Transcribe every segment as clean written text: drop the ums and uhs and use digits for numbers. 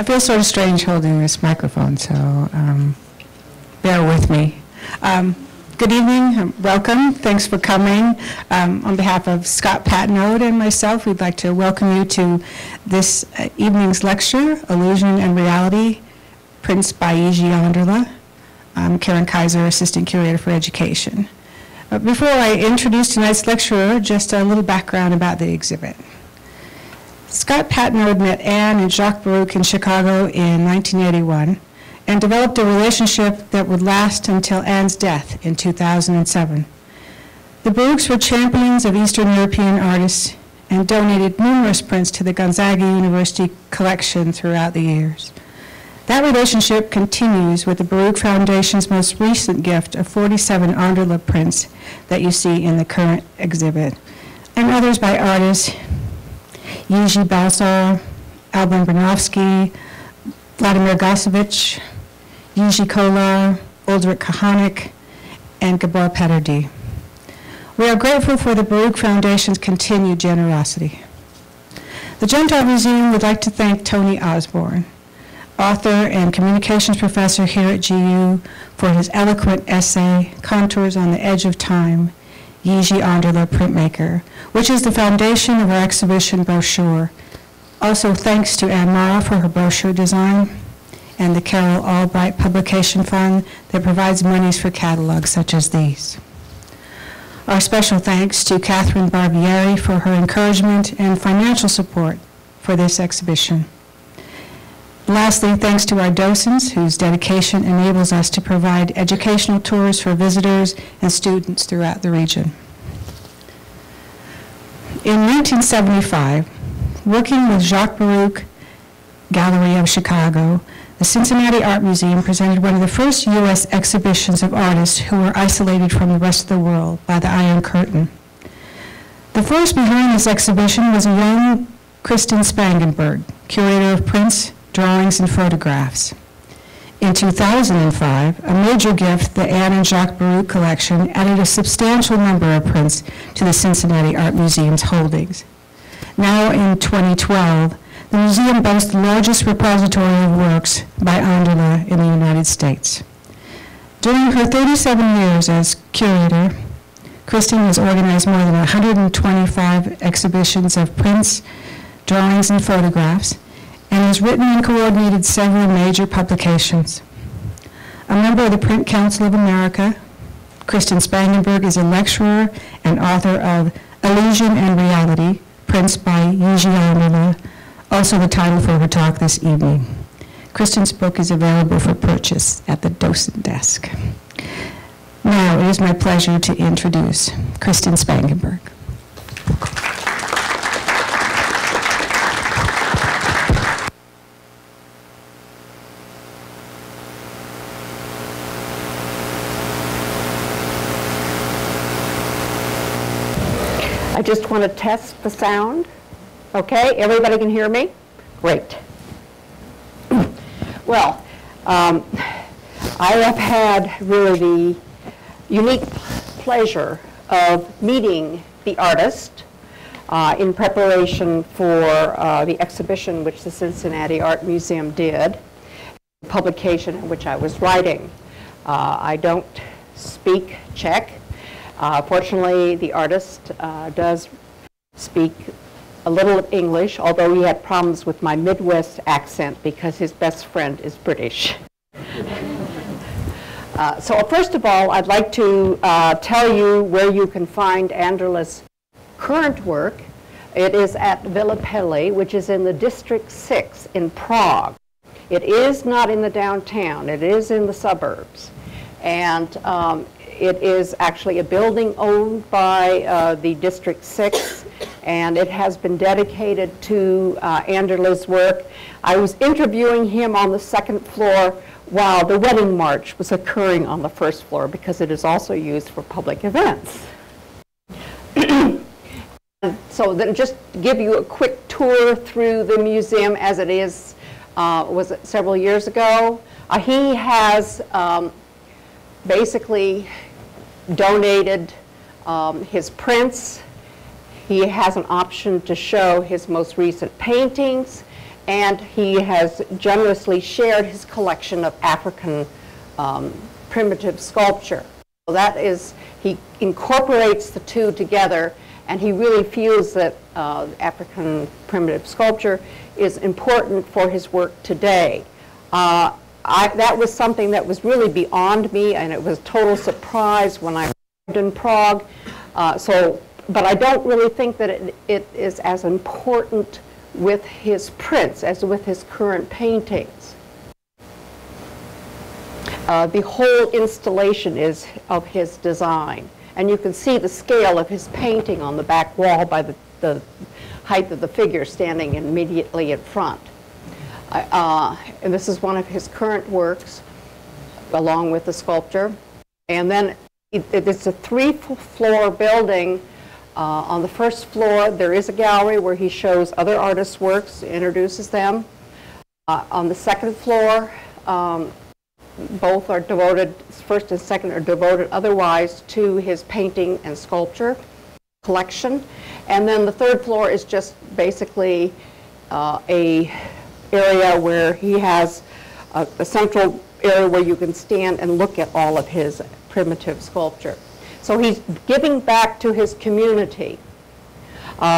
I feel sort of strange holding this microphone, so bear with me. Good evening, welcome, thanks for coming. On behalf of Scott Patnode and myself, we'd like to welcome you to this evening's lecture, Illusion and Reality, Prints by Yiji Anderle. I'm Karen Kaiser, Assistant Curator for Education. Before I introduce tonight's lecturer, just a little background about the exhibit. Scott Patnode met Anne and Jacques Baruch in Chicago in 1981 and developed a relationship that would last until Anne's death in 2007. The Baruchs were champions of Eastern European artists and donated numerous prints to the Gonzaga University collection throughout the years. That relationship continues with the Baruch Foundation's most recent gift of 47 Anderle prints that you see in the current exhibit, and others by artists Jiří Balcar, Albin Brailovsky, Vladimir Gosevich, Jiří Kolar, Uldrich Kohanek, and Gabor Peterdy. We are grateful for the Baruch Foundation's continued generosity. The Gentile Museum would like to thank Tony Osborne, author and communications professor here at GU, for his eloquent essay, Contours on the Edge of Time, Yiji Anderle Printmaker, which is the foundation of our exhibition brochure. Also thanks to Anne Mara for her brochure design, and the Carol Albright Publication Fund that provides monies for catalogs such as these. Our special thanks to Catherine Barbieri for her encouragement and financial support for this exhibition. Lastly, thanks to our docents whose dedication enables us to provide educational tours for visitors and students throughout the region. In 1975, working with Jacques Baruch Gallery of Chicago, the Cincinnati Art Museum presented one of the first U.S. exhibitions of artists who were isolated from the rest of the world by the Iron Curtain. The force behind this exhibition was a young Kristen Spangenberg, curator of prints, drawings, and photographs. In 2005, a major gift, the Anne and Jacques Baruch collection, added a substantial number of prints to the Cincinnati Art Museum's holdings. Now in 2012, the museum boasts the largest repository of works by Anderle in the United States. During her 37 years as curator, Kristen has organized more than 125 exhibitions of prints, drawings, and photographs, and has written and coordinated several major publications. A member of the Print Council of America, Kristen Spangenberg is a lecturer and author of Illusion and Reality, Prints by Yiji Anderle, also the title for her talk this evening. Kristen's book is available for purchase at the docent desk. Now it is my pleasure to introduce Kristen Spangenberg. I just want to test the sound. Okay, everybody can hear me? Great. Well, I have had really the unique pleasure of meeting the artist in preparation for the exhibition which the Cincinnati Art Museum did, the publication in which I was writing. I don't speak Czech. Fortunately, the artist does speak a little of English, although he had problems with my Midwest accent because his best friend is British. So first of all, I'd like to tell you where you can find Anderle's current work. It is at Villa Peli, which is in the District 6 in Prague. It is not in the downtown. It is in the suburbs. And it is actually a building owned by the District 6, and it has been dedicated to Anderle's work. I was interviewing him on the second floor while the wedding march was occurring on the first floor because it is also used for public events. So then just to give you a quick tour through the museum as it is, was it several years ago? He has basically donated his prints. He has an option to show his most recent paintings, and he has generously shared his collection of African primitive sculpture. So that is, he incorporates the two together, and he really feels that African primitive sculpture is important for his work today. That was something that was really beyond me, and it was a total surprise when I arrived in Prague. But I don't really think that it is as important with his prints as with his current paintings. The whole installation is of his design, and you can see the scale of his painting on the back wall by the height of the figure standing immediately in front. And this is one of his current works, along with the sculpture. And then it's a three-floor building. On the first floor, there is a gallery where he shows other artists' works, introduces them. On the second floor, both are devoted, first and second are devoted otherwise to his painting and sculpture collection. And then the third floor is just basically a area where he has a central area where you can stand and look at all of his primitive sculpture. So he's giving back to his community.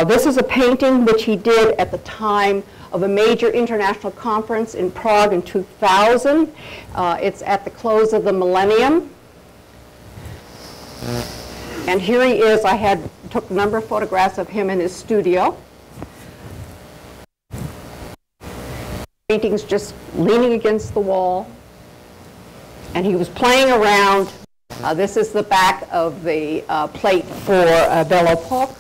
This is a painting which he did at the time of a major international conference in Prague in 2000. It's at the close of the millennium. And here he is. I took a number of photographs of him in his studio. Paintings just leaning against the wall. And he was playing around. This is the back of the plate for Belle Époque.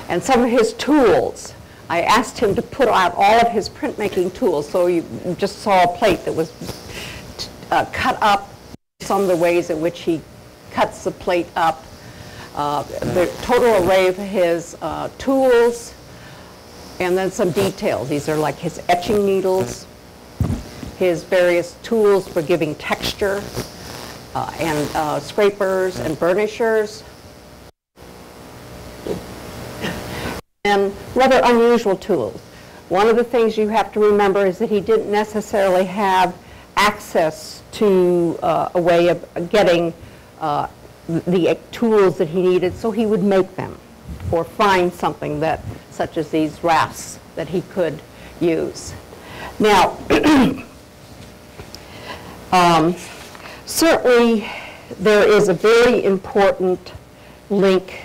And some of his tools. I asked him to put out all of his printmaking tools, so you just saw a plate that was cut up, some of the ways in which he cuts the plate up. The total array of his tools, and then some details. These are like his etching needles, his various tools for giving texture, and scrapers and burnishers. And rather unusual tools. One of the things you have to remember is that he didn't necessarily have access to a way of getting the tools that he needed, so he would make them or find something that, such as these rafts, that he could use. Now, certainly there is a very important link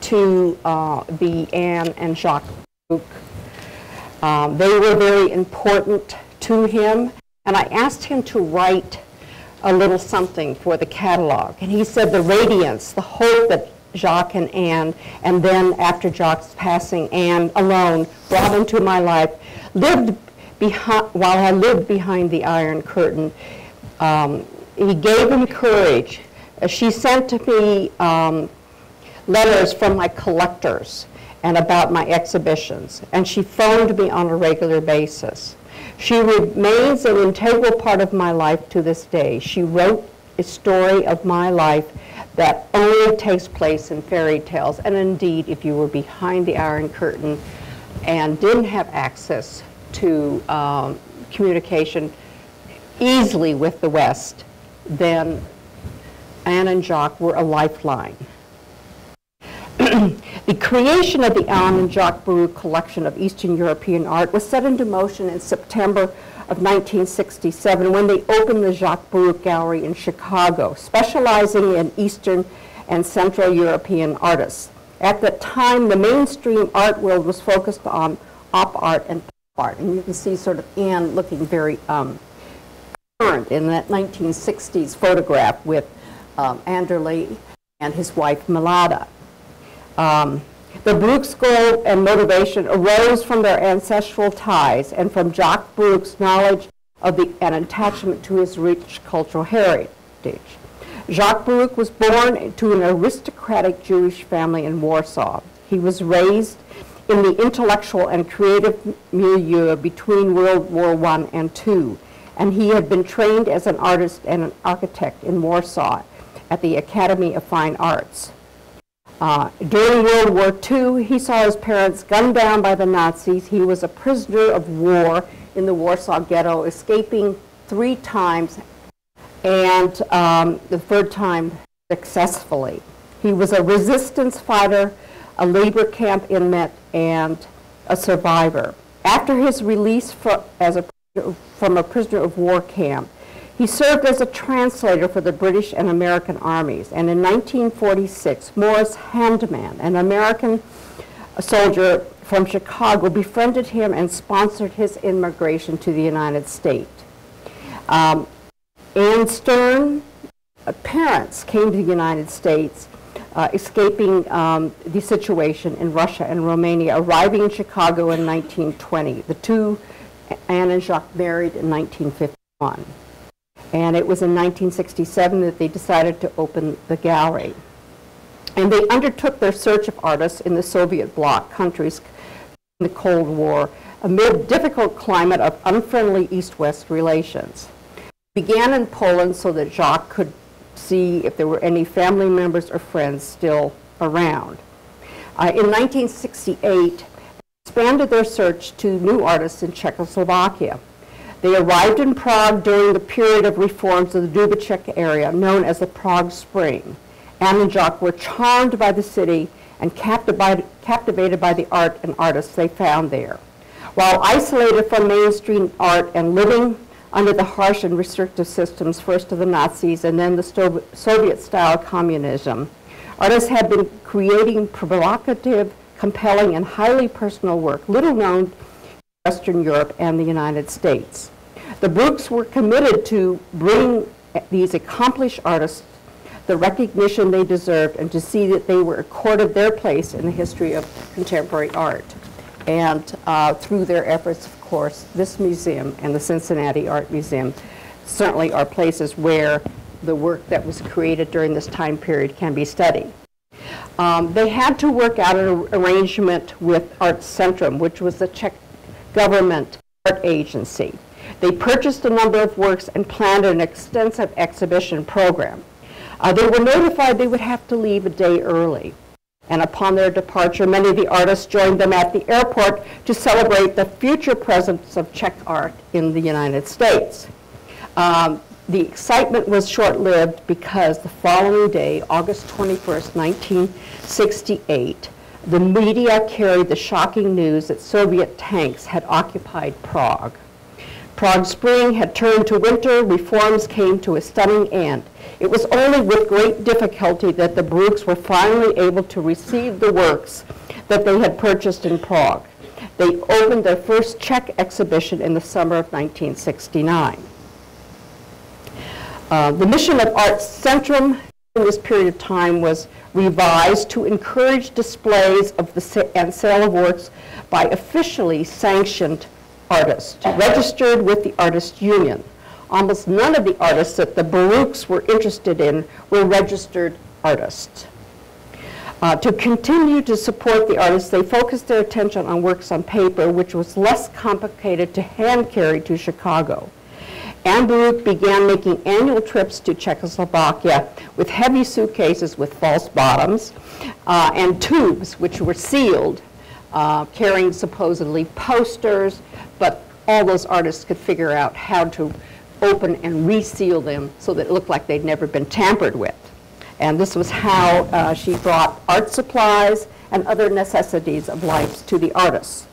to the Anne and Jacques Baruch. They were very important to him, and I asked him to write a little something for the catalog. And he said the radiance, the hope that Jacques and Anne, and then after Jacques' passing, Anne alone brought into my life, while I lived behind the Iron Curtain. He gave him courage. She sent to me letters from my collectors and about my exhibitions, and she phoned me on a regular basis. She remains an integral part of my life to this day. She wrote a story of my life that only takes place in fairy tales, and indeed, if you were behind the Iron Curtain and didn't have access to communication easily with the West, then Anne and Jacques were a lifeline. The creation of the Anne and Jacques Baruch collection of Eastern European art was set into motion in September of 1967 when they opened the Jacques Baruch Gallery in Chicago, specializing in Eastern and Central European artists. At the time, the mainstream art world was focused on op art and pop art, and you can see sort of Anne looking very current in that 1960s photograph with Anderle and his wife Milada. The Baruch's goal and motivation arose from their ancestral ties and from Jacques Baruch's knowledge of and attachment to his rich cultural heritage. Jacques Baruch was born to an aristocratic Jewish family in Warsaw. He was raised in the intellectual and creative milieu between World War I and II, and he had been trained as an artist and an architect in Warsaw at the Academy of Fine Arts. During World War II, he saw his parents gunned down by the Nazis. He was a prisoner of war in the Warsaw Ghetto, escaping 3 times, and the 3rd time successfully. He was a resistance fighter, a labor camp inmate, and a survivor. After his release from a prisoner of war camp, he served as a translator for the British and American armies. And in 1946, Morris Handman, an American soldier from Chicago, befriended him and sponsored his immigration to the United States. Ann Stern parents came to the United States, escaping the situation in Russia and Romania, arriving in Chicago in 1920. The two, Anne and Jacques, married in 1951. And it was in 1967 that they decided to open the gallery. And they undertook their search of artists in the Soviet bloc countries in the Cold War amid a difficult climate of unfriendly East-West relations. It began in Poland so that Jacques could see if there were any family members or friends still around. In 1968, they expanded their search to new artists in Czechoslovakia. They arrived in Prague during the period of reforms of the Dubček area, known as the Prague Spring. Anne and Jacques were charmed by the city and captivated by the art and artists they found there. While isolated from mainstream art and living under the harsh and restrictive systems, first of the Nazis and then the Soviet-style communism, artists had been creating provocative, compelling, and highly personal work, little known in Western Europe and the United States. The Bruks were committed to bring these accomplished artists the recognition they deserved and to see that they were accorded their place in the history of contemporary art. And through their efforts, of course, this museum and the Cincinnati Art Museum certainly are places where the work that was created during this time period can be studied. They had to work out an arrangement with Art Centrum, which was the Czech government art agency. They purchased a number of works and planned an extensive exhibition program. They were notified they would have to leave a day early. And upon their departure, many of the artists joined them at the airport to celebrate the future presence of Czech art in the United States. The excitement was short-lived because the following day, August 21st, 1968, the media carried the shocking news that Soviet tanks had occupied Prague. Prague Spring had turned to winter, reforms came to a stunning end. It was only with great difficulty that the Bruks were finally able to receive the works that they had purchased in Prague. They opened their first Czech exhibition in the summer of 1969. The mission of Art Centrum in this period of time was revised to encourage displays of and sale of works by officially sanctioned artists, registered with the Artists Union. Almost none of the artists that the Bruks were interested in were registered artists. To continue to support the artists, they focused their attention on works on paper, which was less complicated to hand carry to Chicago. Anne Bruk began making annual trips to Czechoslovakia with heavy suitcases with false bottoms and tubes which were sealed, carrying supposedly posters, but all those artists could figure out how to open and reseal them so that it looked like they'd never been tampered with. And this was how she brought art supplies and other necessities of life to the artists.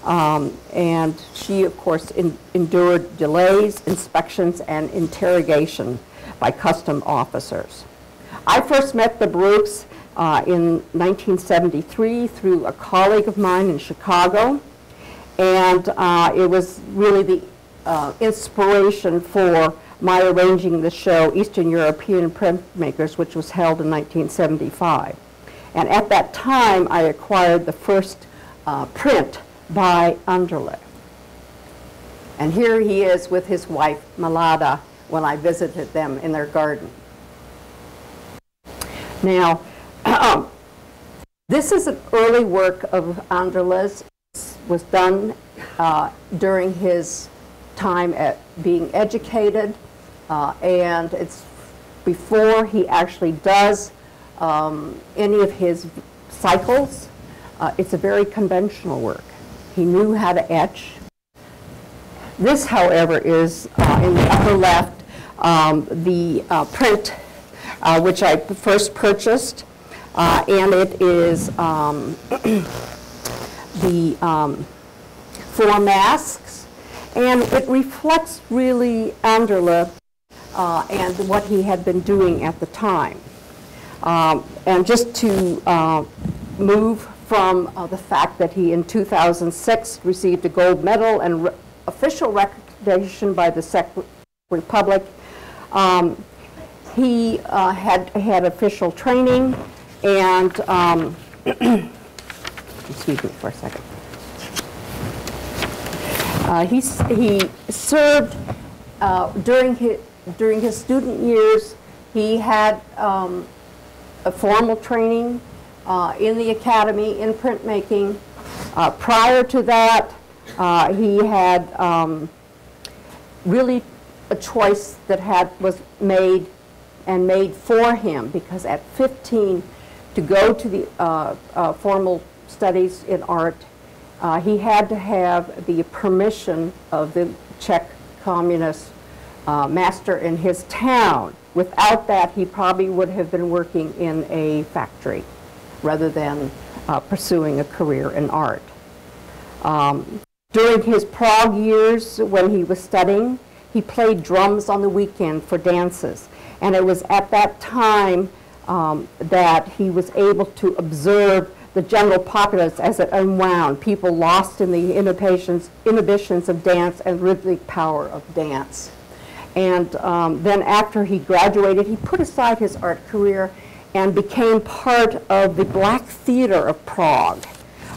And she, of course, endured delays, inspections, and interrogation by custom officers. I first met the Bruks in 1973 through a colleague of mine in Chicago, and it was really the inspiration for my arranging the show Eastern European Printmakers, which was held in 1975. And at that time, I acquired the first print by Anderle. And here he is with his wife, Malada, when I visited them in their garden. Now, this is an early work of Anderle's. It was done during his time at being educated, and it's before he actually does any of his cycles. It's a very conventional work. He knew how to etch. This, however, is in the upper left, the print which I first purchased, and it is the 4 masks, and it reflects really Anderle and what he had been doing at the time. And just to move from the fact that he in 2006 received a gold medal and official recognition by the Czech Republic, he had official training, and excuse me for a second. He served during his student years. He had a formal training in the academy in printmaking. Prior to that, he had really a choice that was made for him, because at 15, to go to the formal studies in art, he had to have the permission of the Czech communist master in his town. Without that, he probably would have been working in a factory rather than pursuing a career in art. During his Prague years, when he was studying, he played drums on the weekend for dances. And it was at that time that he was able to observe the general populace as it unwound, people lost in the inhibitions of dance and rhythmic power of dance. And then after he graduated, he put aside his art career and became part of the Black Theater of Prague.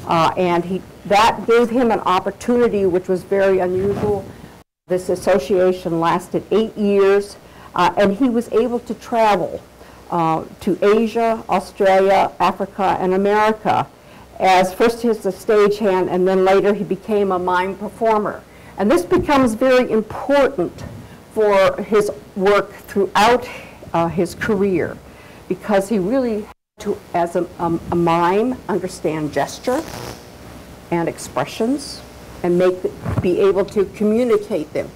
And that gave him an opportunity which was very unusual. This association lasted 8 years, and he was able to travel to Asia, Australia, Africa, and America, as first as a stagehand, and then later he became a mime performer. And this becomes very important for his work throughout his career, because he really had to, as a mime, understand gesture and expressions and be able to communicate them.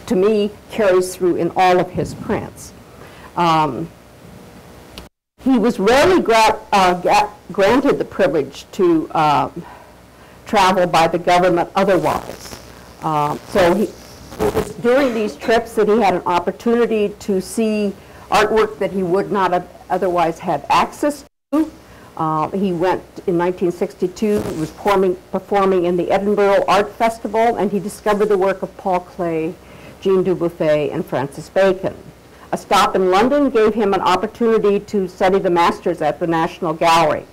To me, carries through in all of his prints. He was rarely granted the privilege to travel by the government otherwise. So it was during these trips that he had an opportunity to see artwork that he would not have otherwise had access to. He went in 1962, was performing in the Edinburgh Art Festival, and he discovered the work of Paul Klee, Jean Dubuffet, and Francis Bacon. A stop in London gave him an opportunity to study the masters at the National Gallery.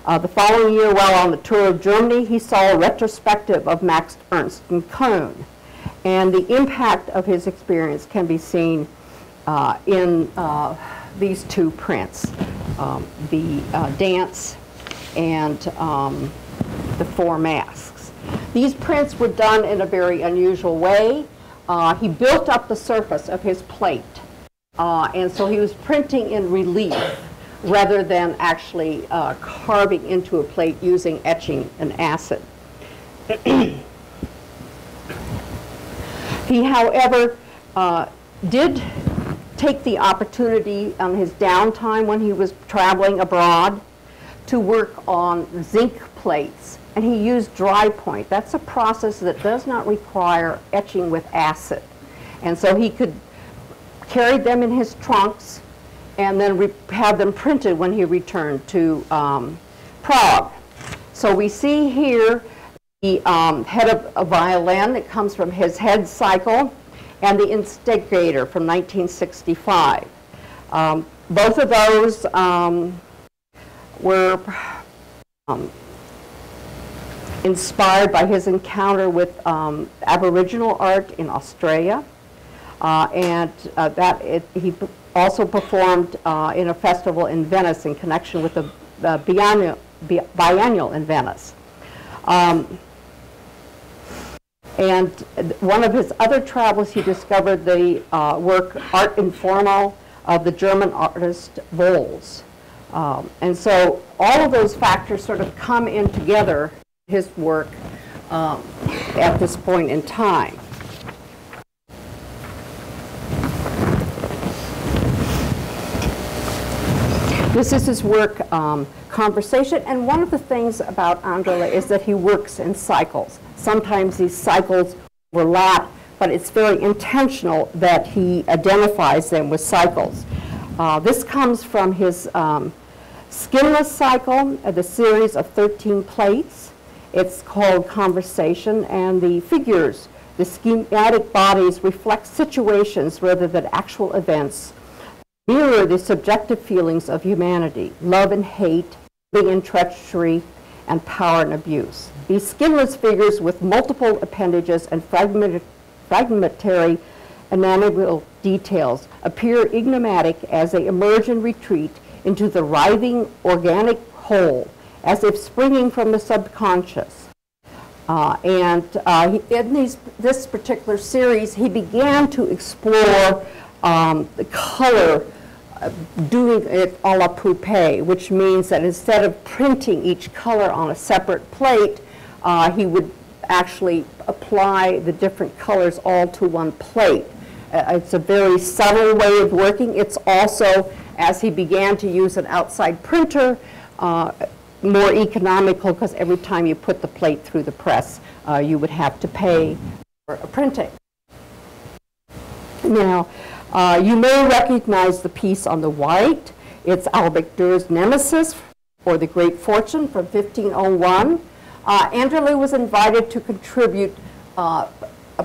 The following year, while on the tour of Germany, he saw a retrospective of Max Ernst and Kohn. And the impact of his experience can be seen in these 2 prints, the dance and the 4 masks. These prints were done in a very unusual way. He built up the surface of his plate, and so he was printing in relief rather than actually carving into a plate using etching and acid. He, however, did take the opportunity on his downtime when he was traveling abroad to work on zinc plates, and he used dry point. That's a process that does not require etching with acid, and so he could carry them in his trunks and then have them printed when he returned to Prague. So we see here the head of a violin that comes from his head cycle, and the Instigator from 1965. Both of those were inspired by his encounter with Aboriginal art in Australia, and he also performed in a festival in Venice in connection with the biennial in Venice. And one of his other travels, he discovered the work Art Informal of the German artist Vols. And so all of those factors sort of come in together in his work at this point in time. This is his work, Conversation, and one of the things about Anderle is that he works in cycles. Sometimes these cycles overlap, but it's very intentional that he identifies them with cycles. This comes from his Skinless cycle, the series of 13 plates. It's called Conversation, and the figures, the schematic bodies, reflect situations rather than actual events, mirror the subjective feelings of humanity, love and hate, living and treachery, and power and abuse. These skinless figures with multiple appendages and fragmentary anatomical details appear enigmatic as they emerge and retreat into the writhing organic whole, as if springing from the subconscious. In this particular series, he began to explore the color, doing it a la Poupée, which means that instead of printing each color on a separate plate, he would actually apply the different colors all to one plate. It's a very subtle way of working. It's also, as he began to use an outside printer, more economical, because every time you put the plate through the press, you would have to pay for printing. Now, you may recognize the piece on the right. It's Albrecht Dürer's Nemesis, or The Great Fortune, from 1501. Anderle was invited to contribute a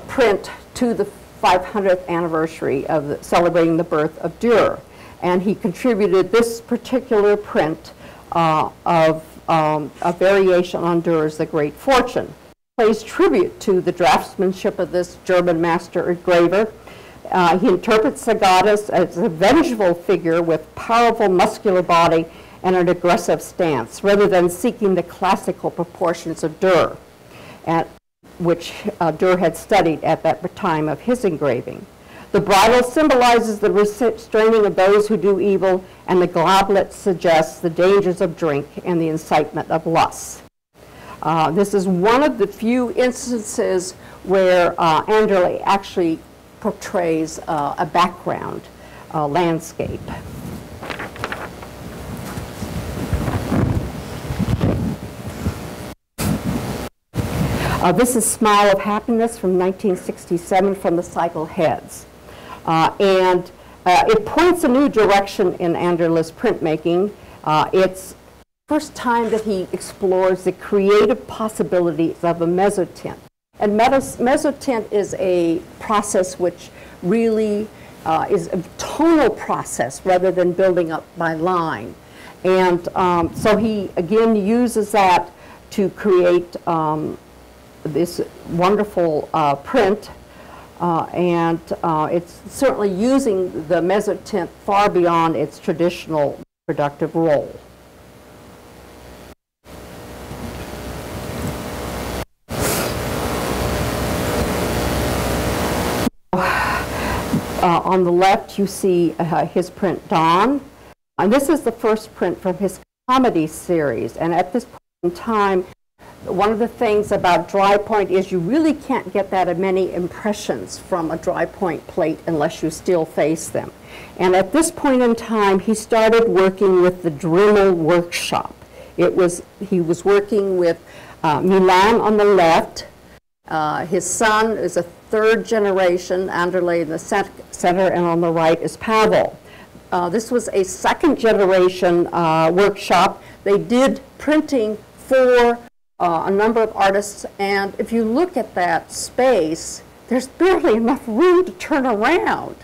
print to the 500th anniversary of celebrating the birth of Dürer. And he contributed this particular print of a variation on Dürer's The Great Fortune. It pays tribute to the draftsmanship of this German master engraver. He interprets the goddess as a vengeful figure with powerful muscular body and an aggressive stance, rather than seeking the classical proportions of Dürer, which Dürer had studied at that time of his engraving. The bridle symbolizes the restraining of those who do evil, and the goblet suggests the dangers of drink and the incitement of lust. This is one of the few instances where Anderle actually portrays a background landscape. This is Smile of Happiness from 1967 from the cycle Heads. It points a new direction in Anderle's printmaking. It's the first time that he explores the creative possibilities of a mezzotint. And mezzotint is a process which really is a tonal process rather than building up by line. And so he, again, uses that to create this wonderful print. It's certainly using the mezzotint far beyond its traditional productive role. On the left, you see his print Dawn. And this is the first print from his comedy series. And at this point in time, one of the things about dry point is you really can't get that many impressions from a dry point plate unless you still face them. And at this point in time, he started working with the Dremel workshop. He was working with Milan on the left. His son is a third generation, Anderle in the center, and on the right is Pavel. This was a second generation workshop. They did printing for a number of artists, and if you look at that space, there's barely enough room to turn around.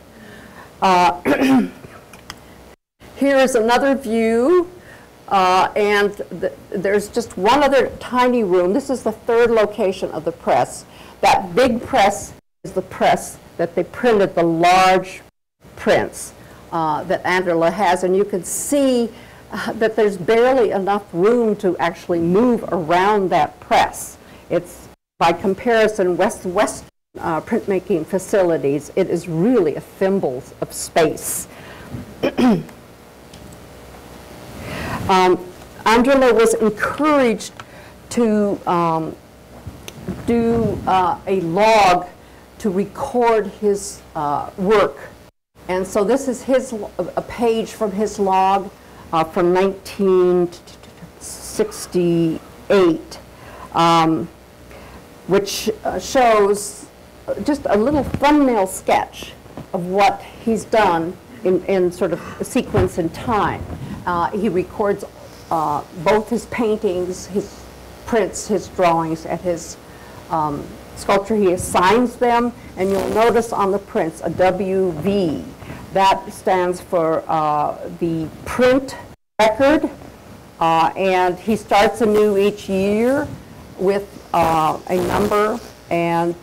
Here's another view, and there's just one other tiny room. This is the third location of the press. That big press is the press that they printed the large prints that Anderle has, and you can see that there's barely enough room to actually move around that press. It's, by comparison, Western printmaking facilities, it is really a thimble of space. Andrle was encouraged to do a log to record his work. And so this is a page from his log from 1968, which shows just a little thumbnail sketch of what he's done in sort of a sequence in time. He records both his paintings, his prints, his drawings, and his sculpture. He assigns them, and you'll notice on the prints a WV. That stands for the print record, and he starts anew each year with a number, and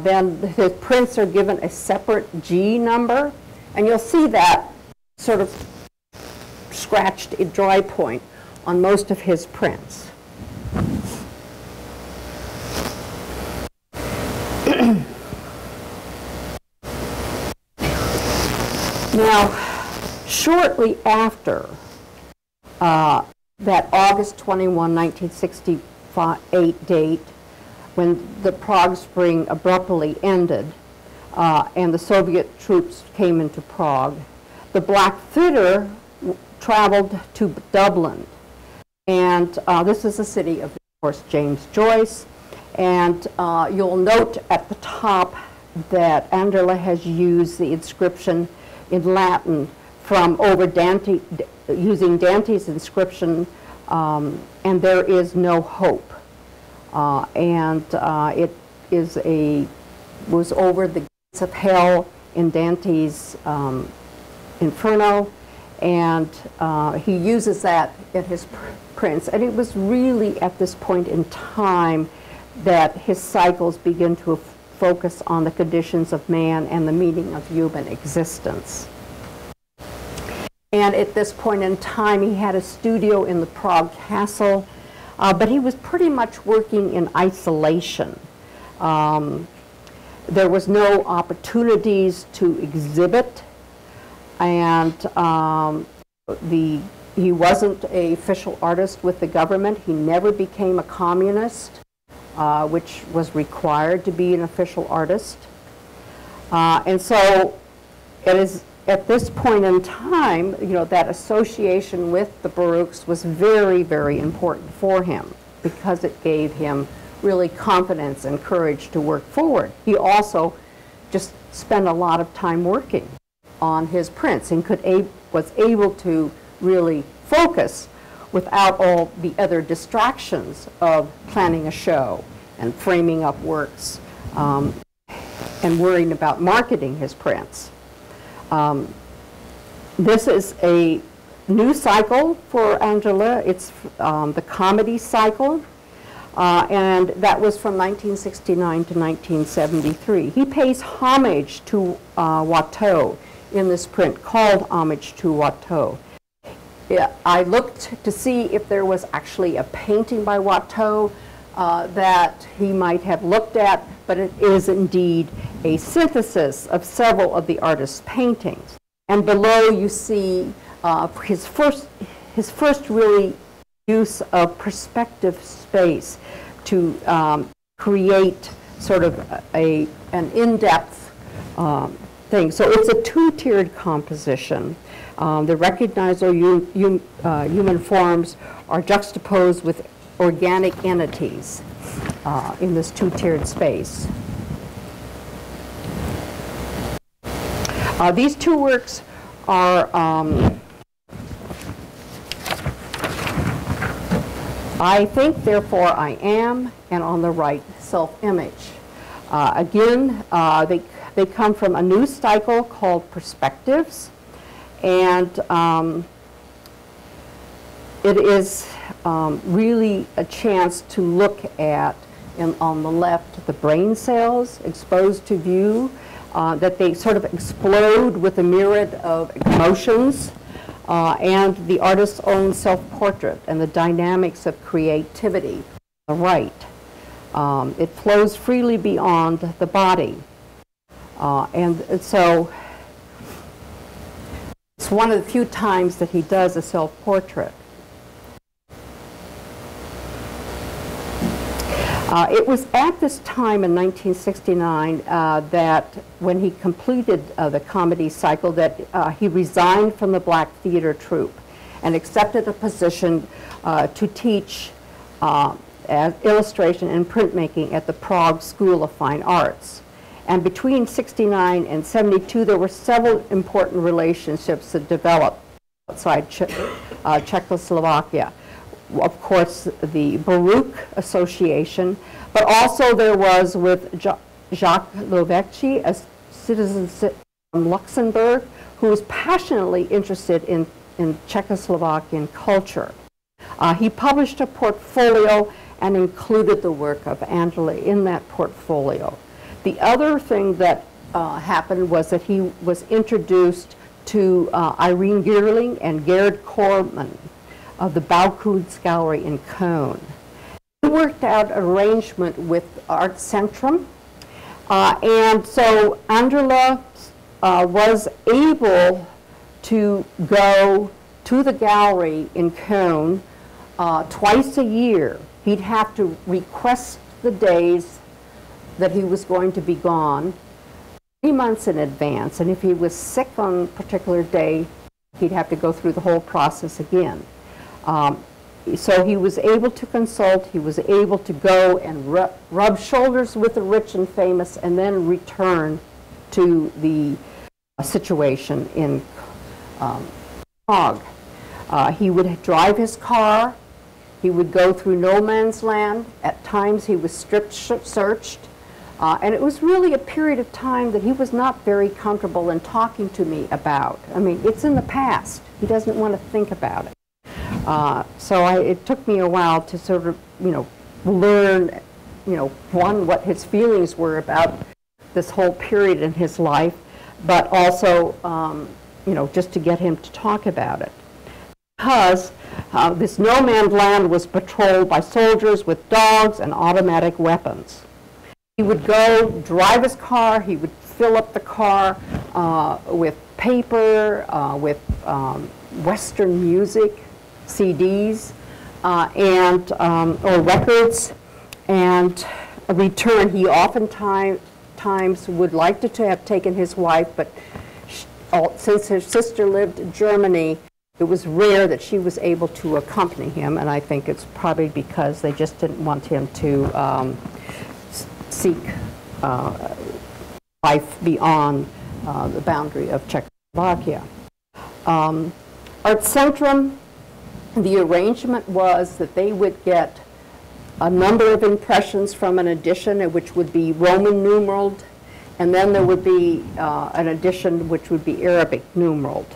then his prints are given a separate G number, and you'll see that sort of scratched a dry point on most of his prints. Now, shortly after that August 21, 1968 date, when the Prague Spring abruptly ended and the Soviet troops came into Prague, the Black Theatre traveled to Dublin. And this is the city of course, James Joyce. And you'll note at the top that Andrle has used the inscription in Latin from over Dante, using Dante's inscription, and there is no hope. It was over the gates of hell in Dante's Inferno, and he uses that in his prints. And it was really at this point in time that his cycles begin to focus on the conditions of man and the meaning of human existence. And at this point in time, he had a studio in the Prague Castle, but he was pretty much working in isolation. There was no opportunities to exhibit, and he wasn't an official artist with the government. He never became a communist, which was required to be an official artist. And so it is at this point in time, that association with the Baruchs was very, very important for him because it gave him really confidence and courage to work forward. He also just spent a lot of time working on his prints and was able to really focus without all the other distractions of planning a show and framing up works and worrying about marketing his prints. This is a new cycle for Andrle. It's the comedy cycle, and that was from 1969 to 1973. He pays homage to Watteau in this print called Homage to Watteau. I looked to see if there was actually a painting by Watteau that he might have looked at, but it is indeed a synthesis of several of the artist's paintings. And below you see his first really use of perspective space to create sort of an in-depth thing. So it's a two-tiered composition. The recognizable human forms are juxtaposed with organic entities in this two-tiered space. These two works are, I Think, Therefore I Am, and on the right, Self-Image. Again, they come from a new cycle called Perspectives, and it is really a chance to look at, on the left, the brain cells exposed to view, that they sort of explode with a myriad of emotions, and the artist's own self-portrait and the dynamics of creativity on the right. It flows freely beyond the body. And so it's one of the few times that he does a self-portrait. It was at this time in 1969 that when he completed the comedy cycle that he resigned from the Black Theater Troupe and accepted a position to teach illustration and printmaking at the Prague School of Fine Arts. And between 69 and 72, there were several important relationships that developed outside Czechoslovakia. Of course, the Baruch Association, but also there was with Jacques Lovecki, a citizen from Luxembourg, who was passionately interested in Czechoslovakian culture. He published a portfolio and included the work of Anderle in that portfolio. The other thing that happened was that he was introduced to Irene Gierling and Gerd Korman of the Baukunst Gallery in Cologne. He worked out an arrangement with Art Centrum, and so Anderle was able to go to the gallery in Cologne twice a year. He'd have to request the days that he was going to be gone 3 months in advance, and if he was sick on a particular day, he'd have to go through the whole process again. So he was able to consult, he was able to go and rub shoulders with the rich and famous and then return to the situation in Prague. He would drive his car, he would go through no man's land, at times he was strip searched, and it was really a period of time that he was not very comfortable in talking to me about. I mean, it's in the past, he doesn't want to think about it. So it took me a while to sort of, learn, one, what his feelings were about this whole period in his life, but also, just to get him to talk about it. Because this no man's land was patrolled by soldiers with dogs and automatic weapons. He would go drive his car, he would fill up the car with paper, with Western music, CDs, or records, and a return. He oftentimes would like to have taken his wife, but since his sister lived in Germany, it was rare that she was able to accompany him, and I think it's probably because they just didn't want him to seek life beyond the boundary of Czechoslovakia. Art Centrum, the arrangement was that they would get a number of impressions from an edition which would be Roman numeraled, and then there would be an edition which would be Arabic numeraled.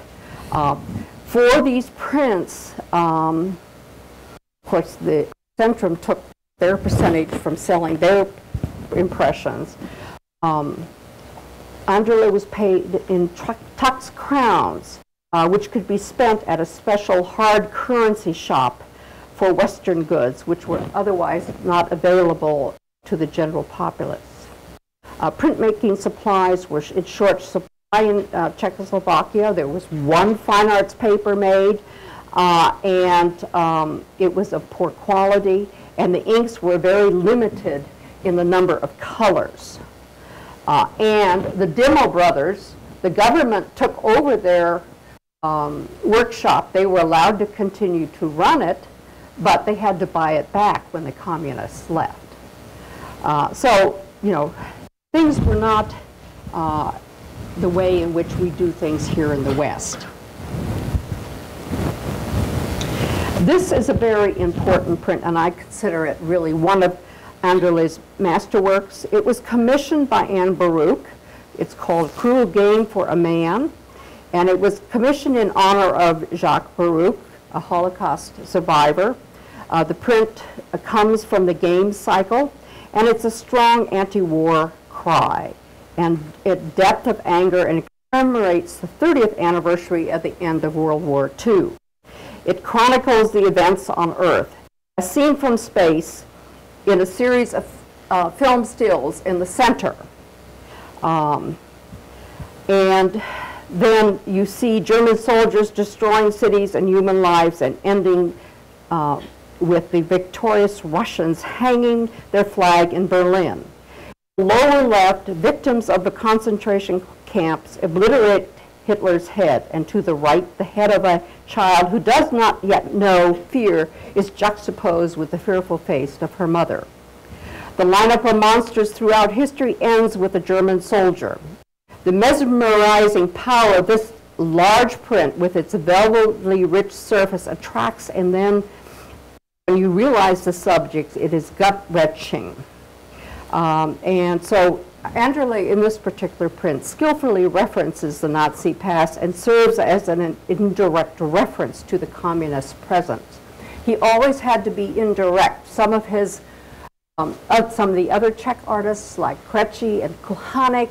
For these prints, of course, the Centrum took their percentage from selling their impressions. Anderle was paid in Tux crowns, which could be spent at a special hard currency shop for Western goods, which were otherwise not available to the general populace. Printmaking supplies were in short supply in Czechoslovakia. There was one fine arts paper made, and it was of poor quality, and the inks were very limited in the number of colors. And the Demo brothers, the government took over their workshop. They were allowed to continue to run it, but they had to buy it back when the communists left. So, things were not the way in which we do things here in the West. This is a very important print, and I consider it really one of Anderle's masterworks. It was commissioned by Anne Baruch. It's called Cruel Game for a Man, and it was commissioned in honor of Jacques Baruch, a Holocaust survivor. The print comes from the game cycle, and it's a strong anti-war cry and depth of anger, and it commemorates the 30th anniversary of the end of World War II. It chronicles the events on Earth, as seen from space in a series of film stills in the center. And then you see German soldiers destroying cities and human lives and ending with the victorious Russians hanging their flag in Berlin. Lower left, victims of the concentration camps obliterate Hitler's head, and to the right, the head of a child who does not yet know fear is juxtaposed with the fearful face of her mother. The lineup of monsters throughout history ends with a German soldier. The mesmerizing power of this large print with its velvety rich surface attracts, and then when you realize the subject, it is gut-wrenching. And so Anderle, in this particular print, skillfully references the Nazi past and serves as an indirect reference to the communist present. He always had to be indirect. Some of the other Czech artists like Krejci and Kuchanek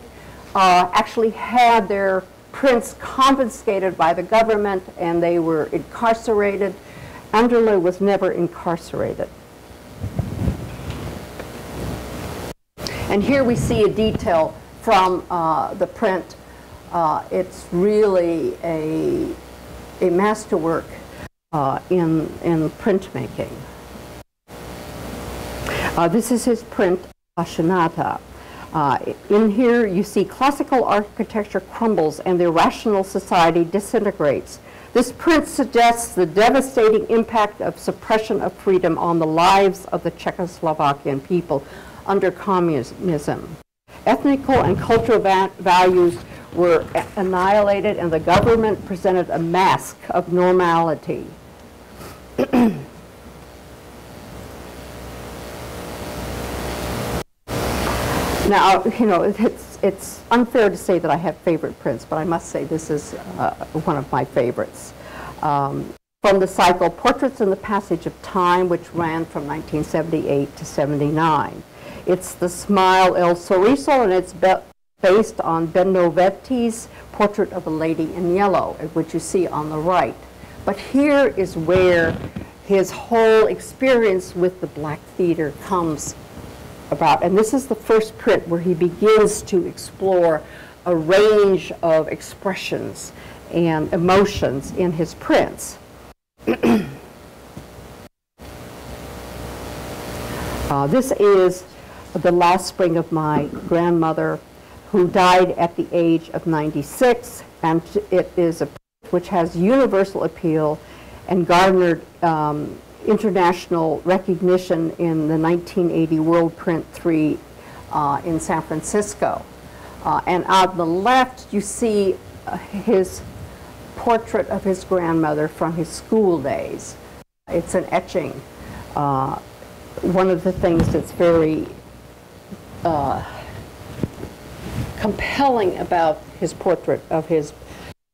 actually had their prints confiscated by the government and they were incarcerated. Anderle was never incarcerated. And here we see a detail from the print. It's really a masterwork in printmaking. This is his print, Fascinata. In here you see classical architecture crumbles and the irrational society disintegrates. This print suggests the devastating impact of suppression of freedom on the lives of the Czechoslovakian people under communism. Ethnical and cultural values were annihilated and the government presented a mask of normality. Now, you know, it's unfair to say that I have favorite prints, but I must say this is one of my favorites. From the cycle Portraits in the Passage of Time, which ran from 1978 to 79. It's the Smile El Sorriso, and it's based on Bendovetti's Portrait of a Lady in Yellow, which you see on the right. But here is where his whole experience with the Black Theater comes about. And this is the first print where he begins to explore a range of expressions and emotions in his prints. This is the last spring of my grandmother, who died at the age of 96, and it is a print which has universal appeal and garnered international recognition in the 1980 World Print 3 in San Francisco. And on the left, you see his portrait of his grandmother from his school days. It's an etching. One of the things that's very compelling about his portrait of his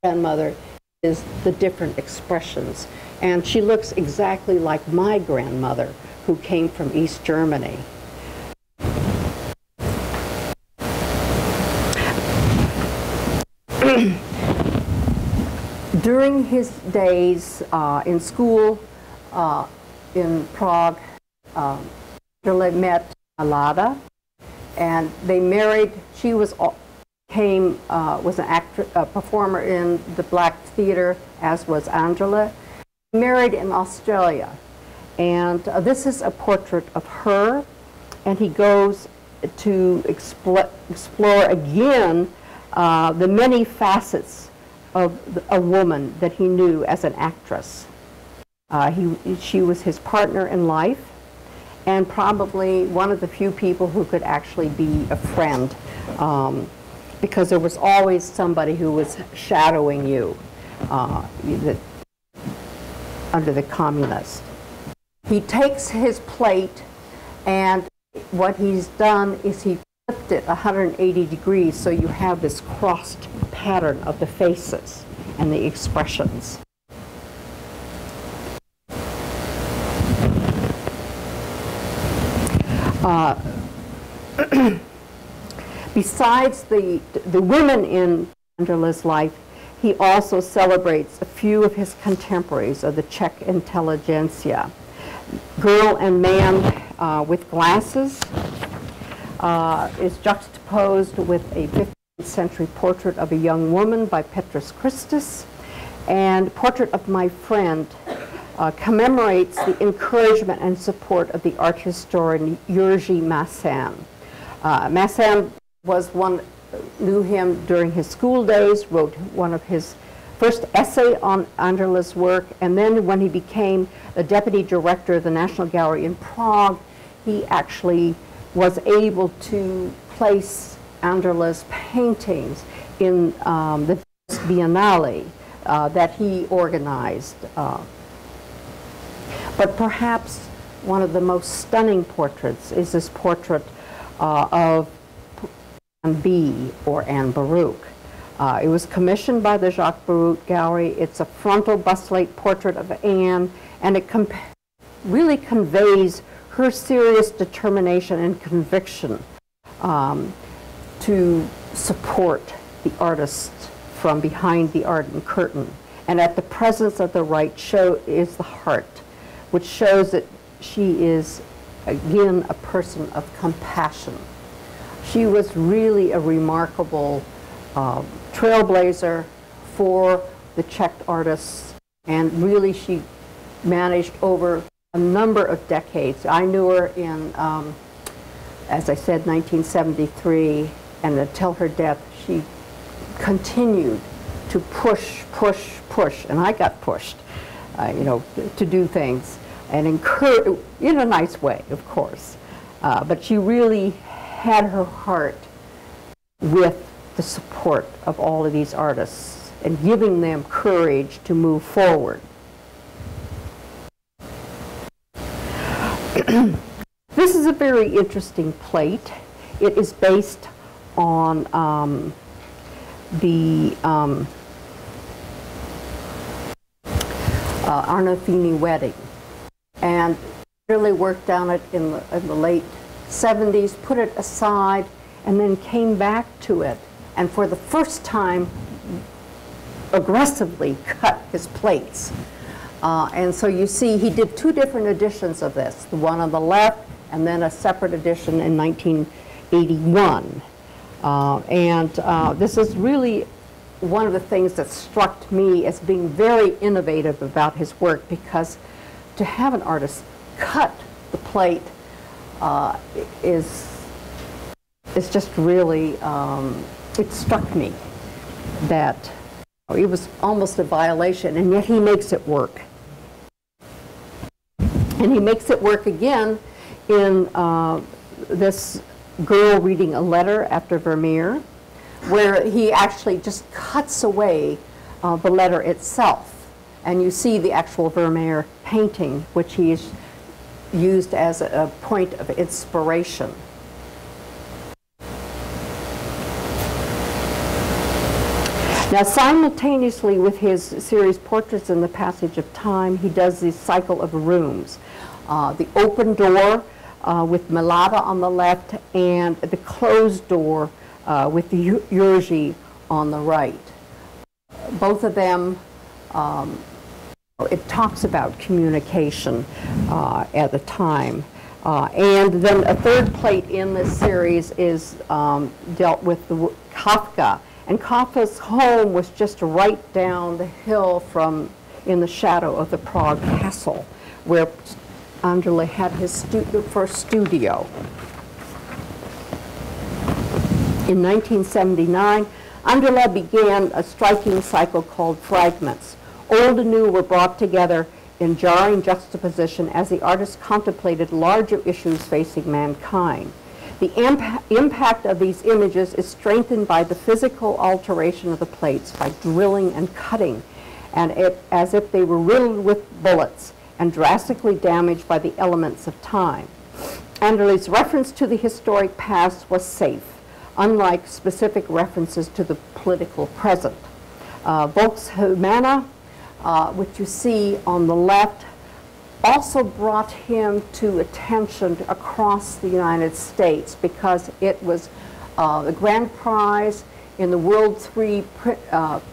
grandmother is the different expressions. And she looks exactly like my grandmother, who came from East Germany. During his days in school in Prague, Anderle met Alada, and they married. She was an actress, a performer in the Black Theater, as was Anderle. Married in Australia, and this is a portrait of her, and he goes to explore again the many facets of a woman that he knew as an actress. She was his partner in life, and probably one of the few people who could actually be a friend, because there was always somebody who was shadowing you under the communists. He takes his plate, and what he's done is he flipped it 180 degrees, so you have this crossed pattern of the faces and the expressions. Besides the women in Anderle's life, he also celebrates a few of his contemporaries of the Czech intelligentsia. Girl and Man with Glasses is juxtaposed with a 15th century portrait of a young woman by Petrus Christus, and Portrait of My Friend commemorates the encouragement and support of the art historian Jiří Masan. Masan knew him during his school days, wrote one of his first essay on Anderle's work, and then when he became the deputy director of the National Gallery in Prague, he actually was able to place Anderle's paintings in the Biennale that he organized. But perhaps one of the most stunning portraits is this portrait of Anne B, or Anne Baruch. It was commissioned by the Jacques Baruch Gallery. It's a frontal bust-late portrait of Anne, and it really conveys her serious determination and conviction to support the artist from behind the ardent curtain. And at the presence of the right is the heart, which shows that she is, again, a person of compassion. She was really a remarkable trailblazer for the Czech artists, and really she managed over a number of decades. I knew her in, as I said, 1973, and until her death, she continued to push, and I got pushed, to do things, and encourage, in a nice way, of course. But she really had her heart with the support of all of these artists and giving them courage to move forward. This is a very interesting plate. It is based on the Arnolfini wedding, and really worked on it in the late 70s, put it aside, and then came back to it, and for the first time aggressively cut his plates. And so you see he did two different editions of this, the one on the left and then a separate edition in 1981. This is really one of the things that struck me as being very innovative about his work, because to have an artist cut the plate is just really, it struck me that it was almost a violation, and yet he makes it work. And he makes it work again in this girl reading a letter after Vermeer, where he actually just cuts away the letter itself. And you see the actual Vermeer painting, which he's used as a point of inspiration. Now, simultaneously with his series Portraits in the Passage of Time, he does this cycle of rooms. The open door with Milava on the left, and the closed door with the Jiří on the right. Both of them, it talks about communication at the time. And then a third plate in this series is dealt with the Kafka. And Kafka's home was just right down the hill from, in the shadow of the Prague Castle, where Anderle had his first studio. In 1979, Anderle began a striking cycle called Fragments. Old and new were brought together in jarring juxtaposition as the artist contemplated larger issues facing mankind. The impact of these images is strengthened by the physical alteration of the plates, by drilling and cutting, and as if they were riddled with bullets and drastically damaged by the elements of time. Anderle's reference to the historic past was safe, unlike specific references to the political present. Vox Humana, which you see on the left, also brought him to attention across the United States, because it was the grand prize in the World 3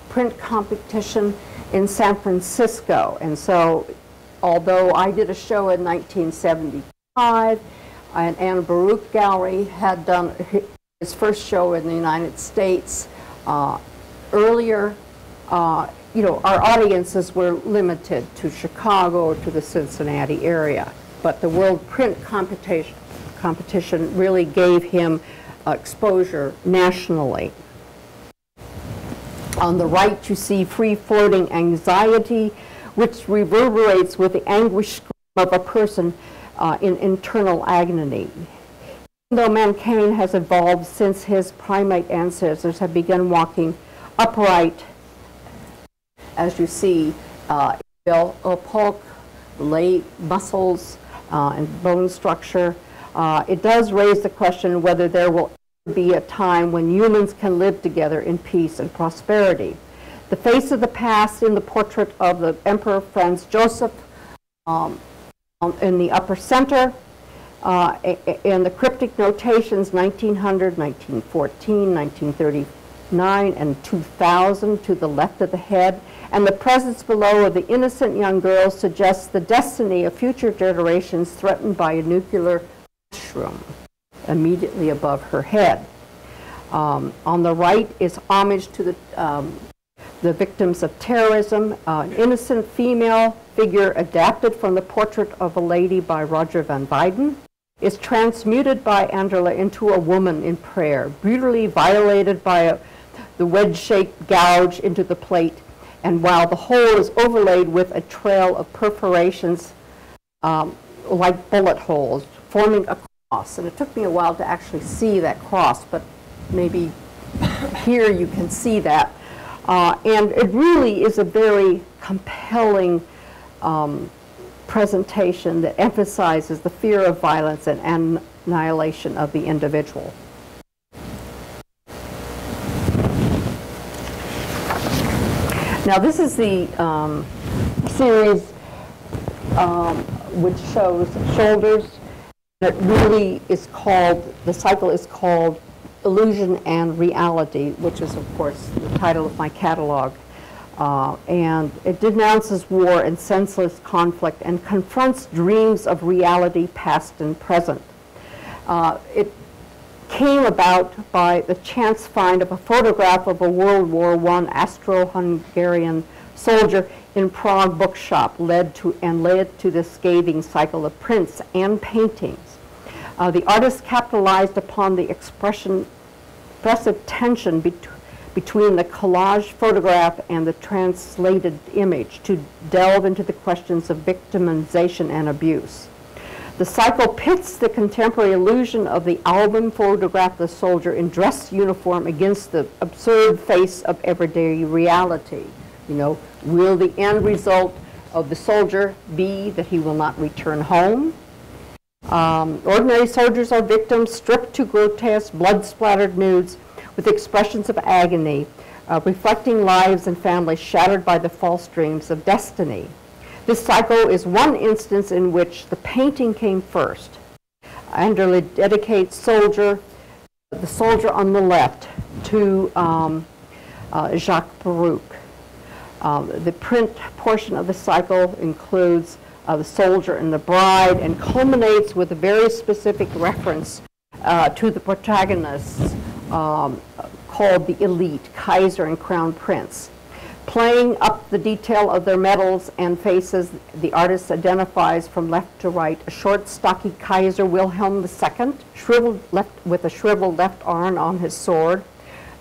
print competition in San Francisco. And so, although I did a show in 1975, and Anne Baruch Gallery had done his first show in the United States earlier, our audiences were limited to Chicago or to the Cincinnati area, but the World Print competition really gave him exposure nationally. On the right, you see free-floating anxiety, which reverberates with the anguished scream of a person in internal agony. Even though mankind has evolved since his primate ancestors have begun walking upright, as you see, bulk, lay muscles, and bone structure, it does raise the question whether there will be a time when humans can live together in peace and prosperity. The face of the past in the portrait of the Emperor Franz Joseph in the upper center, and the cryptic notations 1900, 1914, 1939, and 2000 to the left of the head, and the presence below of the innocent young girl suggests the destiny of future generations threatened by a nuclear mushroom immediately above her head. On the right is homage to the victims of terrorism. An innocent female figure adapted from the portrait of a lady by Roger van Weyden is transmuted by Anderle into a woman in prayer, brutally violated by the wedge-shaped gouge into the plate, and while the whole is overlaid with a trail of perforations like bullet holes, forming a cross. And it took me a while to actually see that cross, but maybe here you can see that. And it really is a very compelling presentation that emphasizes the fear of violence and annihilation of the individual. Now this is the series which shows shoulders. It really is called, the cycle is called Illusion and Reality, which is, of course, the title of my catalog. And it denounces war and senseless conflict and confronts dreams of reality, past and present. It came about by the chance find of a photograph of a World War I Austro-Hungarian soldier in Prague bookshop, led to this scathing cycle of prints and paintings. The artist capitalized upon the expressive tension between the collage photograph and the translated image to delve into the questions of victimization and abuse. The cycle pits the contemporary illusion of the album photograph of the soldier in dress uniform against the absurd face of everyday reality. Will the end result of the soldier be that he will not return home? Ordinary soldiers are victims stripped to grotesque, blood-splattered nudes with expressions of agony, reflecting lives and families shattered by the false dreams of destiny. This cycle is one instance in which the painting came first. Anderle dedicates the soldier on the left to Jacques Baruch. The print portion of the cycle includes the soldier and the bride, and culminates with a very specific reference to the protagonists called the elite, Kaiser and Crown Prince. Playing up the detail of their medals and faces, the artist identifies from left to right a short, stocky Kaiser Wilhelm II, with a shriveled left arm on his sword,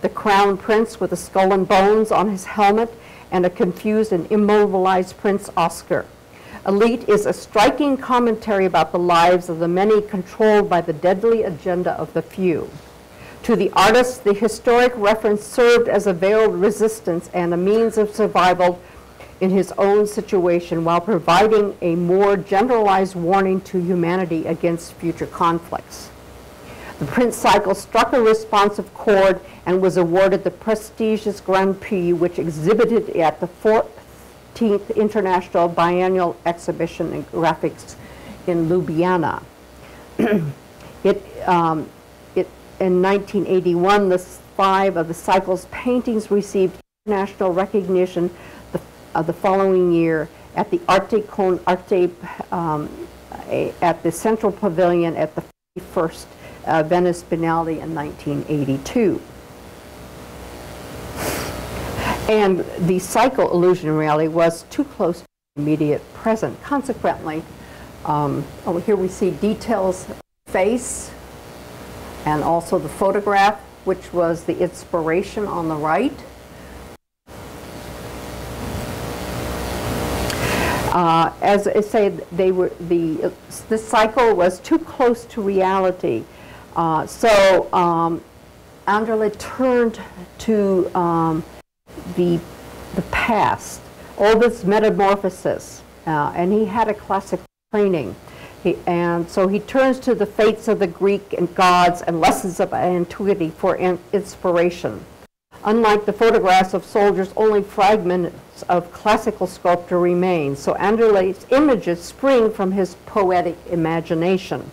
the Crown Prince with a skull and bones on his helmet, and a confused and immobilized Prince Oscar. Elite is a striking commentary about the lives of the many controlled by the deadly agenda of the few. To the artist, the historic reference served as a veiled resistance and a means of survival in his own situation, while providing a more generalized warning to humanity against future conflicts. The print cycle struck a responsive chord and was awarded the prestigious Grand Prix, which exhibited at the 14th International Biennial Exhibition in Graphics in Ljubljana. In 1981, the 5 of the cycle's paintings received international recognition the following year at the Arte con Arte at the Central Pavilion at the 1st Venice Biennale in 1982. And the cycle illusion in reality was too close to the immediate present. Consequently, over here we see details of the face and also the photograph, which was the inspiration on the right. As I say, this cycle was too close to reality. So Anderle turned to the past, all this metamorphosis, and he had a classical training. And so he turns to the fates of the Greek and gods and lessons of antiquity for inspiration. Unlike the photographs of soldiers, only fragments of classical sculpture remain. So Anderle's images spring from his poetic imagination.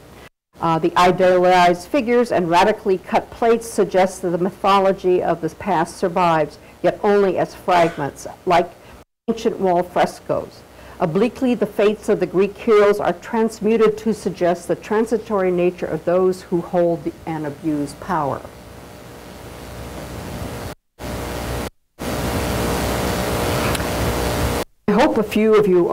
The idealized figures and radically cut plates suggest that the mythology of the past survives, yet only as fragments, like ancient wall frescoes. Obliquely, the fates of the Greek heroes are transmuted to suggest the transitory nature of those who hold and abuse power. I hope a few of you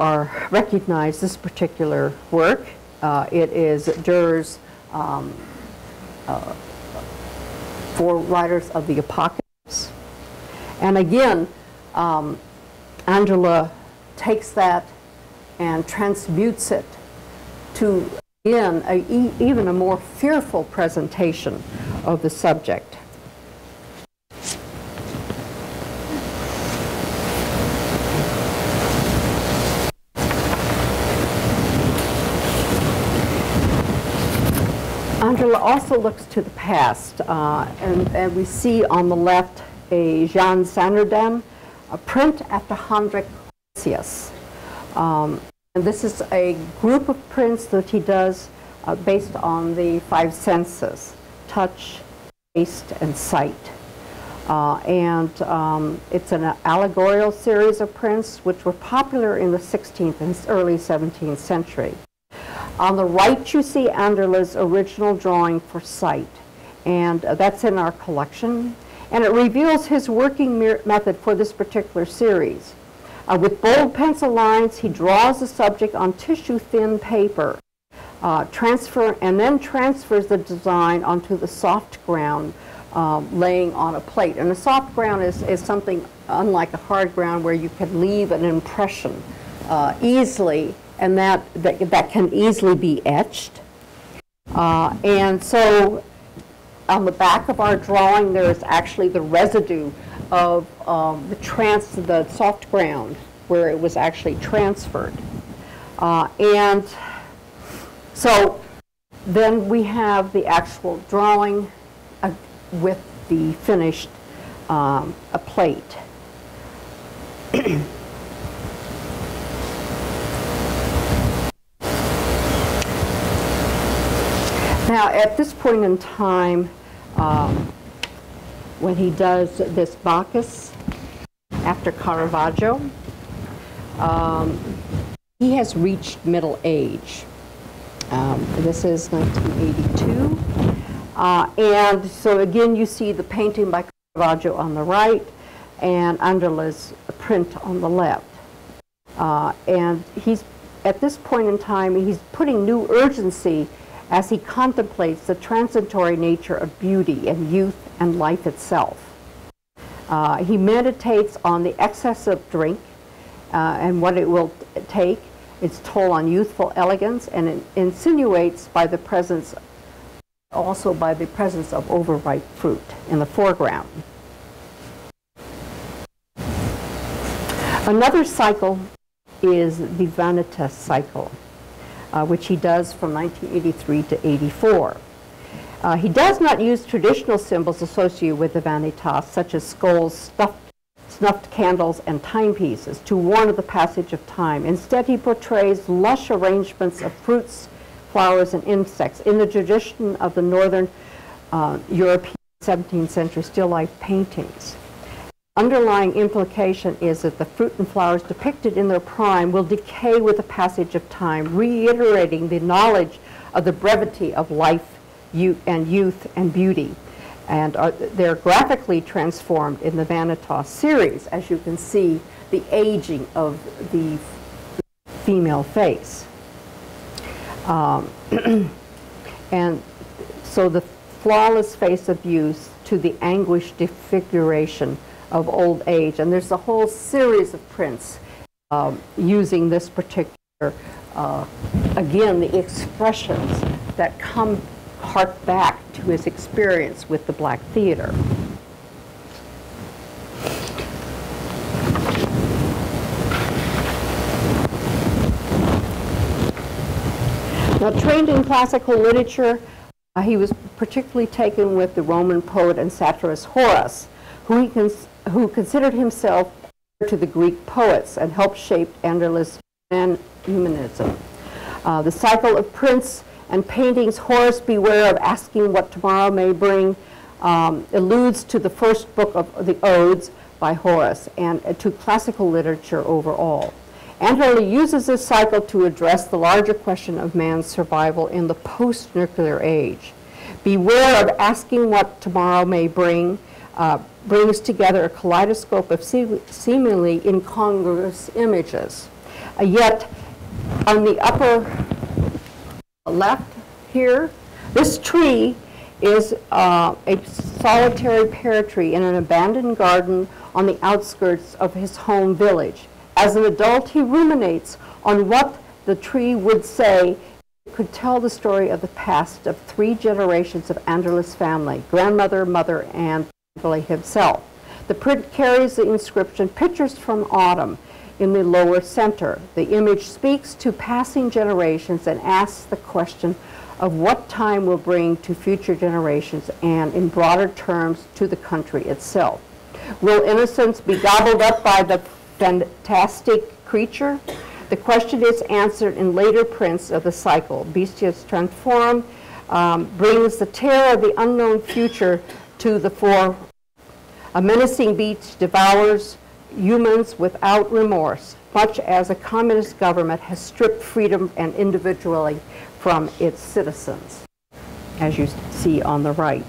recognize this particular work. It is Durer's Four Riders of the Apocalypse. And again, Anderle takes that and transmutes it to, again, even a more fearful presentation of the subject. Anderle also looks to the past, and we see on the left a Jan Sanderdam, a print after Hendrik Horsius. And this is a group of prints that he does based on the five senses: touch, taste, and sight. It's an allegorical series of prints which were popular in the 16th and early 17th century. On the right, you see Anderle's original drawing for sight, and that's in our collection. And it reveals his working method for this particular series. With bold pencil lines, he draws the subject on tissue-thin paper, and then transfers the design onto the soft ground, laying on a plate. And a soft ground is something unlike a hard ground where you can leave an impression easily, and that can easily be etched. And so on the back of our drawing, there is actually the residue of the soft ground where it was actually transferred. And so then we have the actual drawing with the finished a plate. Now, at this point in time, when he does this Bacchus after Caravaggio, he has reached middle age. This is 1982. And so again, you see the painting by Caravaggio on the right and Anderle's print on the left. And he's, at this point in time, he's putting new urgency as he contemplates the transitory nature of beauty and youth and life itself. He meditates on the excess of drink and what it will take, its toll on youthful elegance, and it insinuates by the presence, also by the presence of overripe fruit in the foreground. Another cycle is the Vanitas cycle, which he does from 1983 to 84. He does not use traditional symbols associated with the Vanitas, such as skulls, snuffed candles, and timepieces, to warn of the passage of time. Instead, he portrays lush arrangements of fruits, flowers, and insects in the tradition of the Northern European 17th century still life paintings. Underlying implication is that the fruit and flowers depicted in their prime will decay with the passage of time, reiterating the knowledge of the brevity of life, youth and beauty. And they're graphically transformed in the Vanitas series, as you can see the aging of the female face. And so the flawless face of youth to the anguished disfiguration of old age. And there's a whole series of prints using this particular, again, the expressions that hark back to his experience with the Black Theater. Now, trained in classical literature, he was particularly taken with the Roman poet and satirist Horace, who considered himself to the Greek poets and helped shape Enderle humanism. The cycle of prints and paintings, Horace, beware of asking what tomorrow may bring, alludes to the first book of the Odes by Horace and to classical literature overall. Enderle uses this cycle to address the larger question of man's survival in the post-nuclear age. Beware of asking what tomorrow may bring brings together a kaleidoscope of seemingly incongruous images. Yet, on the upper left here, this tree is a solitary pear tree in an abandoned garden on the outskirts of his home village. As an adult, he ruminates on what the tree would say. It could tell the story of the past of 3 generations of Enderle's family, grandmother, mother, and Enderle himself. The print carries the inscription, "Pictures from Autumn," in the lower center. The image speaks to passing generations and asks the question of what time will bring to future generations and, in broader terms, to the country itself. Will innocence be gobbled up by the fantastic creature? The question is answered in later prints of the cycle. Bestias Transform brings the terror of the unknown future to the fore. A menacing beast devours humans without remorse, much as a communist government has stripped freedom and individuality from its citizens, as you see on the right.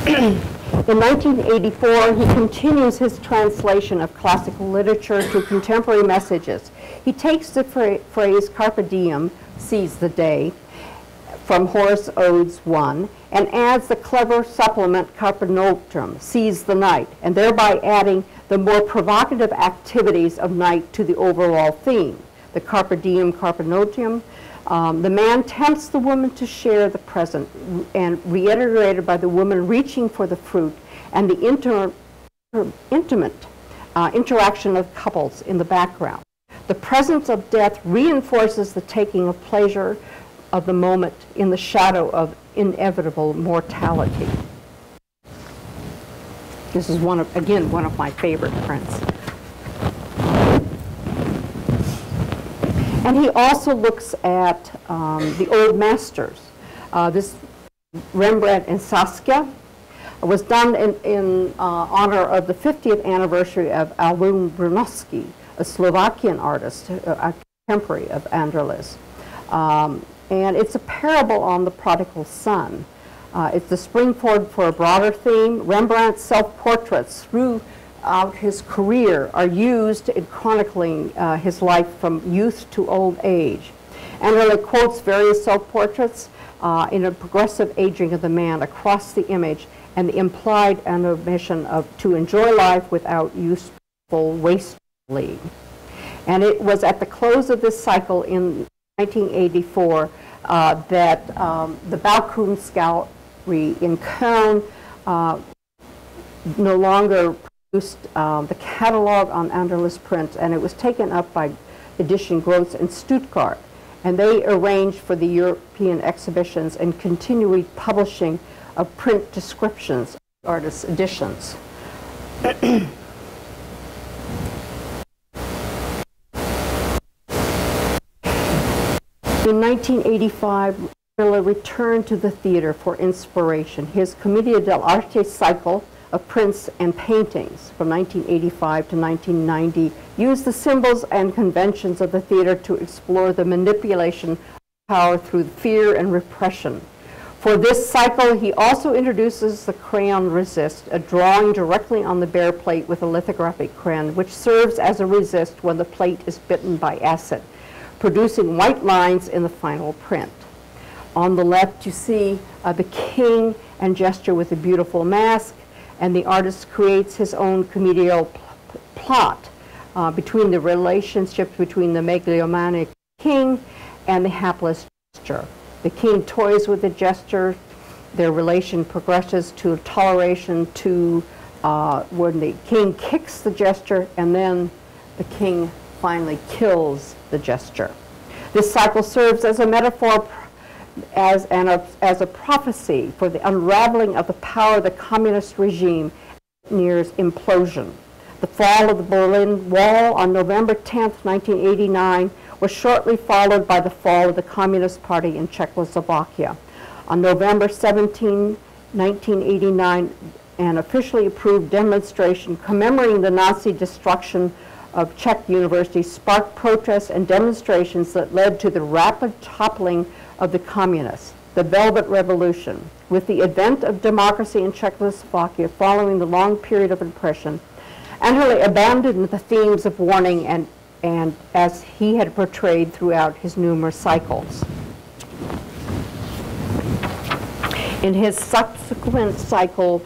In 1984, he continues his translation of classical literature to contemporary messages. He takes the phrase "carpe diem," seize the day, from Horace Odes 1, and adds the clever supplement "carpe noctem," seize the night, and thereby adding the more provocative activities of night to the overall theme. The carpe diem, carpe noctem. The man tempts the woman to share the present, and reiterated by the woman reaching for the fruit and the intimate interaction of couples in the background. The presence of death reinforces the taking of pleasure of the moment in the shadow of inevitable mortality. This is again one of my favorite prints. And he also looks at the old masters. This Rembrandt and Saskia was done in honor of the 50th anniversary of Albin Brunowski, a Slovakian artist, a contemporary of Enderle's. And it's a parable on the prodigal son. It's the springboard for a broader theme. Rembrandt's self-portraits throughout his career are used in chronicling his life from youth to old age. Enderle quotes various self-portraits in a progressive aging of the man across the image and the implied ambition to enjoy life without useful wastefully. And it was at the close of this cycle in 1984 that the Baukunst Gallery in Köln no longer produced the catalog on Enderle's print, and it was taken up by Edition Grotz in Stuttgart. And they arranged for the European exhibitions and continually publishing of print descriptions of artists' editions. In 1985, Enderle returned to the theater for inspiration. His Commedia dell'arte cycle of prints and paintings from 1985 to 1990 used the symbols and conventions of the theater to explore the manipulation of power through fear and repression. For this cycle, he also introduces the crayon resist, a drawing directly on the bare plate with a lithographic crayon, which serves as a resist when the plate is bitten by acid, producing white lines in the final print. On the left, you see the king and gesture with a beautiful mask, and the artist creates his own comedial plot between the relationships between the megalomaniac king and the hapless gesture. The king toys with the gesture. Their relation progresses to toleration to when the king kicks the gesture, and then the king finally kills the gesture. This cycle serves as a metaphor, as a prophecy for the unraveling of the power of the communist regime nears implosion. The fall of the Berlin Wall on November 10, 1989, was shortly followed by the fall of the Communist Party in Czechoslovakia. On November 17, 1989, an officially approved demonstration commemorating the Nazi destruction of Czech universities sparked protests and demonstrations that led to the rapid toppling of the communists, the Velvet Revolution. With the advent of democracy in Czechoslovakia following the long period of oppression, Anderle abandoned the themes of warning and as he had portrayed throughout his numerous cycles. In his subsequent cycle,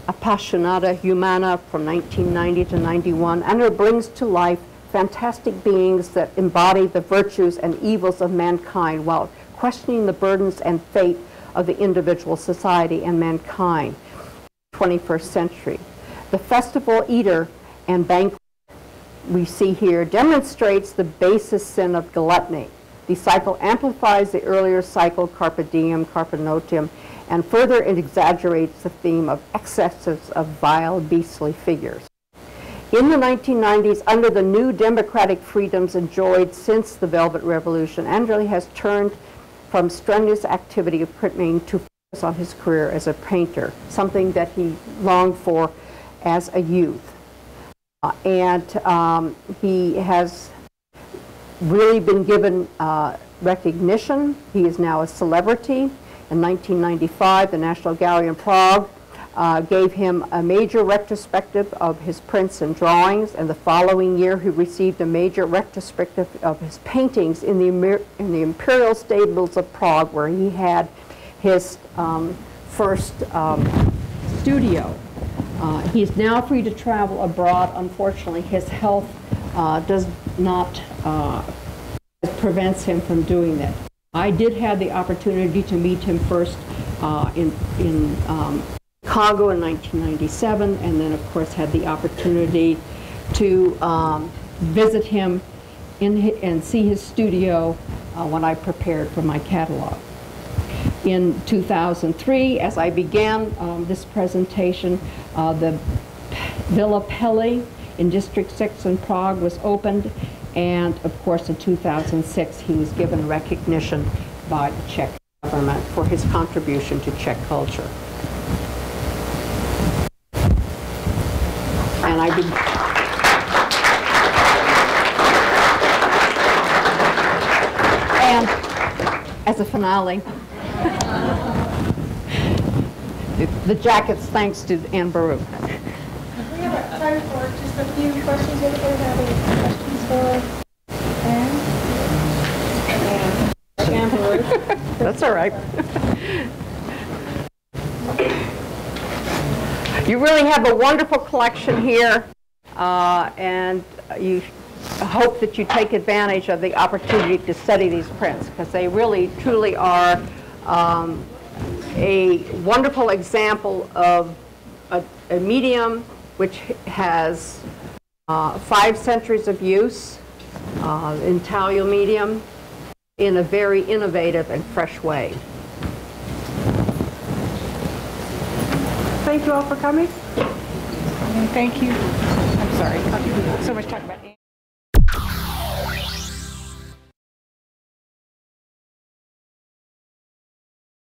Appassionata Humana from 1990 to 91, Anderle brings to life fantastic beings that embody the virtues and evils of mankind while questioning the burdens and fate of the individual, society, and mankind in the 21st century. The festival eater and banquet we see here demonstrates the basest sin of gluttony. The cycle amplifies the earlier cycle, Carpe Diem, Carpe Noctem, and further it exaggerates the theme of excesses of vile, beastly figures. In the 1990s, under the new democratic freedoms enjoyed since the Velvet Revolution, Anderle has turned from strenuous activity of printmaking to focus on his career as a painter, something that he longed for as a youth. He has really been given recognition. He is now a celebrity. In 1995, the National Gallery in Prague gave him a major retrospective of his prints and drawings, and the following year he received a major retrospective of his paintings in the Imperial Stables of Prague, where he had his first studio. He's now free to travel abroad. Unfortunately, his health does not prevents him from doing that. I did have the opportunity to meet him first in Chicago in 1997, and then of course had the opportunity to visit him and see his studio when I prepared for my catalog. In 2003, as I began this presentation, the Villa Peli in District 6 in Prague was opened, and of course in 2006 he was given recognition by the Czech government for his contribution to Czech culture. And and as a finale, the jacket's thanks to Anne Baruch. We have time for just a few questions. Anybody have any questions for Anne Baruch? That's all right. You really have a wonderful collection here, and you hope that you take advantage of the opportunity to study these prints, because they really, truly are a wonderful example of a medium which has 5 centuries of use, intaglio medium, in a very innovative and fresh way. Thank you all for coming. And thank you. I'm sorry. So much talk about